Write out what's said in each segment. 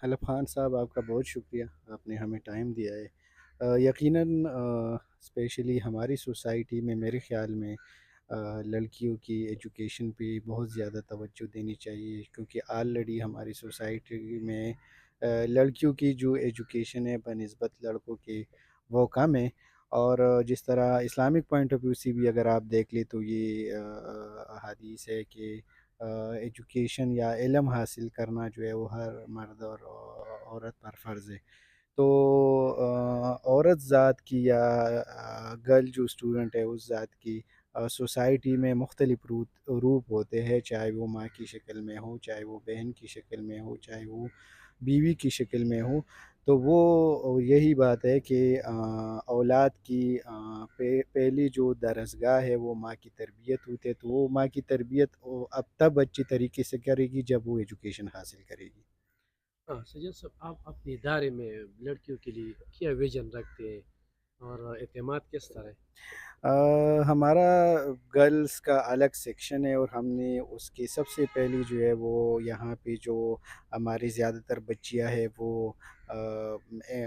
حلب خان صاحب، آپ کا بہت شکریہ، آپ نے ہمیں ٹائم دیا ہے۔ یقیناً اسپیشلی ہماری سوسائٹی میں میرے خیال میں لڑکیوں کی ایجوکیشن پہ بہت زیادہ توجہ دینی چاہیے، کیونکہ آلریڈی ہماری سوسائٹی میں لڑکیوں کی جو ایجوکیشن ہے بنسبت لڑکوں کے وہ کم ہے۔ اور جس طرح اسلامک پوائنٹ آف ویو سے بھی اگر آپ دیکھ لیں تو یہ حدیث ہے کہ ایجوکیشن یا علم حاصل کرنا جو ہے وہ ہر مرد اور عورت پر فرض ہے۔ تو عورت ذات کی یا گرل جو اسٹوڈنٹ ہے اس ذات کی سوسائٹی میں مختلف روپ ہوتے ہیں، چاہے وہ ماں کی شکل میں ہو، چاہے وہ بہن کی شکل میں ہو، چاہے وہ بیوی کی شکل میں ہو۔ تو وہ یہی بات ہے کہ اولاد کی پہلی جو درسگاہ ہے وہ ماں کی تربیت ہوتی ہے، تو وہ ماں کی تربیت اب تب اچھی طریقے سے کرے گی جب وہ ایجوکیشن حاصل کرے گی۔ ہاں سجاد صاحب، آپ اپنے ادارے میں لڑکیوں کے لیے کیا ویژن رکھتے ہیں اور اعتماد کس طرح ہے؟ ہمارا گرلس کا الگ سیکشن ہے، اور ہم نے اس کی سب سے پہلی جو ہے وہ یہاں پہ جو ہماری زیادہ تر بچیاں ہیں وہ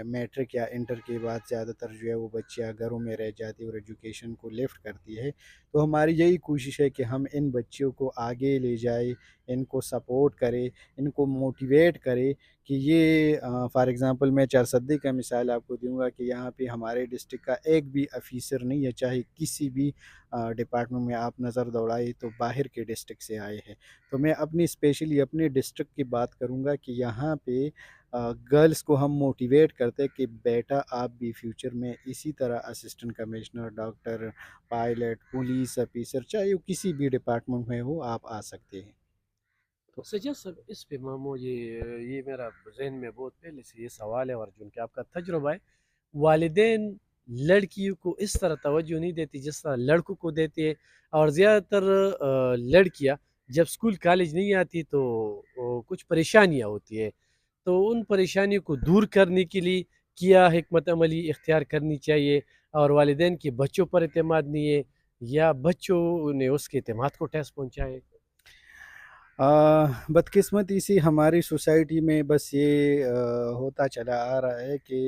میٹرک یا انٹر کے بعد زیادہ تر جو ہے وہ بچیاں گھروں میں رہ جاتی اور ایجوکیشن کو لفٹ کرتی ہے۔ تو ہماری یہی کوشش ہے کہ ہم ان بچیوں کو آگے لے جائے، ان کو سپورٹ کرے، ان کو موٹیویٹ کرے کہ یہ فار ایگزامپل میں چارسدی کا مثال آپ کو دوں گا کہ یہاں پہ ہمارے ڈسٹرکٹ کا ایک بھی آفیسر نہیں ہے، چاہے کسی بھی ڈپارٹمنٹ میں آپ نظر دوڑائے تو باہر کے ڈسٹرکٹ سے آئے ہیں۔ تو میں اپنی اسپیشلی اپنے ڈسٹرکٹ کی بات کروں گا کہ یہاں پہ گرلس کو ہم موٹیویٹ کرتے کہ بیٹا آپ بھی فیوچر میں اسی طرح assistant commissioner, doctor, pilot, police officer, چاہے وہ کسی بھی ڈپارٹمنٹ میں ہو، آپ آ سکتے ہیں۔ تو سجاد صاحب، اس پہ مجھے یہ میرا ذہن میں بہت پہلے سے یہ سوال ہے، اور جو کہ آپ کا تجربہ ہے، والدین لڑکیوں کو اس طرح توجہ نہیں دیتی جس طرح لڑکوں کو دیتے ہیں، اور زیادہ تر لڑکیاں جب اسکول کالج نہیں آتی تو کچھ پریشانیاں ہوتی ہے، تو ان پریشانیوں کو دور کرنے کے لیے کیا حکمت عملی اختیار کرنی چاہیے؟ اور والدین کے بچوں پر اعتماد نہیں ہے، یا بچوں نے اس کے اعتماد کو ٹھیس پہنچائے؟ بدقسمتی سے ہماری سوسائٹی میں بس یہ ہوتا چلا آ رہا ہے کہ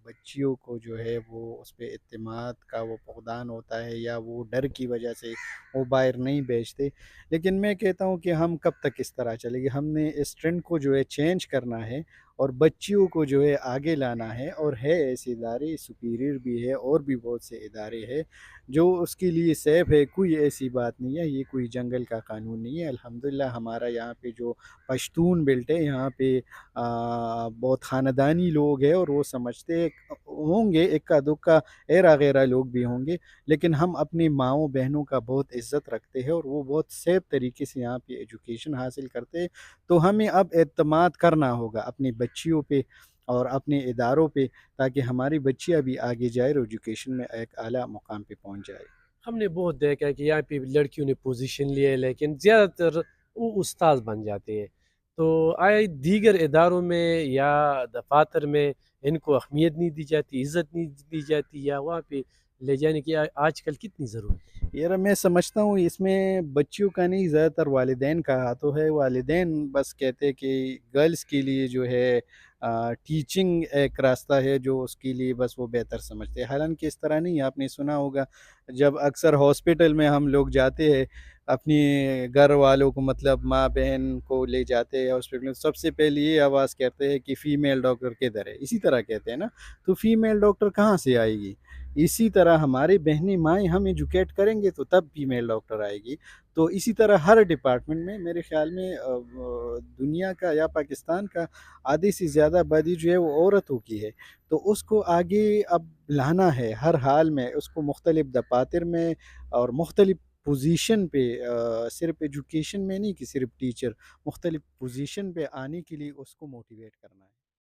بچیوں کو جو ہے وہ اس پہ اعتماد کا وہ فقدان ہوتا ہے، یا وہ ڈر کی وجہ سے وہ باہر نہیں بیچتے۔ لیکن میں کہتا ہوں کہ ہم کب تک اس طرح چلے گی، ہم نے اس ٹرینڈ کو جو ہے چینج کرنا ہے، اور بچیوں کو جو ہے آگے لانا ہے، اور ہے ایسے ادارے سپیریئر بھی ہے اور بھی بہت سے ادارے ہیں جو اس کے لیے سیف ہے۔ کوئی ایسی بات نہیں ہے، یہ کوئی جنگل کا قانون نہیں ہے۔ الحمدللہ ہمارا یہاں پہ جو پشتون بیلٹ ہے، یہاں پہ بہت خاندانی لوگ ہیں، اور وہ سمجھتے ہوں گے اکا دکا ایرا غیرہ لوگ بھی ہوں گے، لیکن ہم اپنی ماؤں بہنوں کا بہت عزت رکھتے ہیں، اور وہ بہت سیف طریقے سے یہاں پہ ایجوکیشن حاصل کرتے ہیں۔ تو ہمیں اب اعتماد کرنا ہوگا اپنی بچیوں پہ اور اپنے اداروں پہ، تاکہ ہماری بچیاں بھی آگے جائے اور ایجوکیشن میں ایک اعلیٰ مقام پہ پہنچ جائے۔ ہم نے بہت دیکھا ہے کہ یہاں پہ لڑکیوں نے پوزیشن لیے ہے، لیکن زیادہ تر وہ استاذ بن جاتے ہیں، تو آئے دیگر اداروں میں یا دفاتر میں ان کو اہمیت نہیں دی جاتی، عزت نہیں دی جاتی، یا وہاں پہ لے جانے کی آج کل کتنی ضرورت ہے؟ یار میں سمجھتا ہوں اس میں بچیوں کا نہیں، زیادہ تر والدین کا ہاتھوں ہے۔ والدین بس کہتے کہ گرلس کے لیے جو ہے ٹیچنگ ایک راستہ ہے جو اس کے لیے بس وہ بہتر سمجھتے ہیں، حالانکہ اس طرح نہیں ہے۔ آپ نے سنا ہوگا جب اکثر ہاسپٹل میں ہم لوگ جاتے ہیں اپنی گھر والوں کو، مطلب ماں بہن کو لے جاتے ہیں ہاسپٹل میں، سب سے پہلے یہ آواز کرتے ہیں کہ فیمیل ڈاکٹر کدھر ہے، اسی طرح کہتے ہیں نا۔ تو فیمیل ڈاکٹر کہاں سے آئے گی؟ اسی طرح ہماری بہنیں مائیں ہم ایجوکیٹ کریں گے تو تب فیمیل ڈاکٹر آئے گی۔ تو اسی طرح ہر ڈپارٹمنٹ میں میرے خیال میں دنیا کا یا پاکستان کا آدھی سے زیادہ آبادی جو ہے وہ عورتوں کی ہے، تو اس کو آگے اب لانا ہے ہر حال میں، اس کو مختلف دفاتر میں اور مختلف پوزیشن پہ، صرف ایجوکیشن میں نہیں کہ صرف ٹیچر، مختلف پوزیشن پہ آنے کے لیے اس کو موٹیویٹ کرنا ہے۔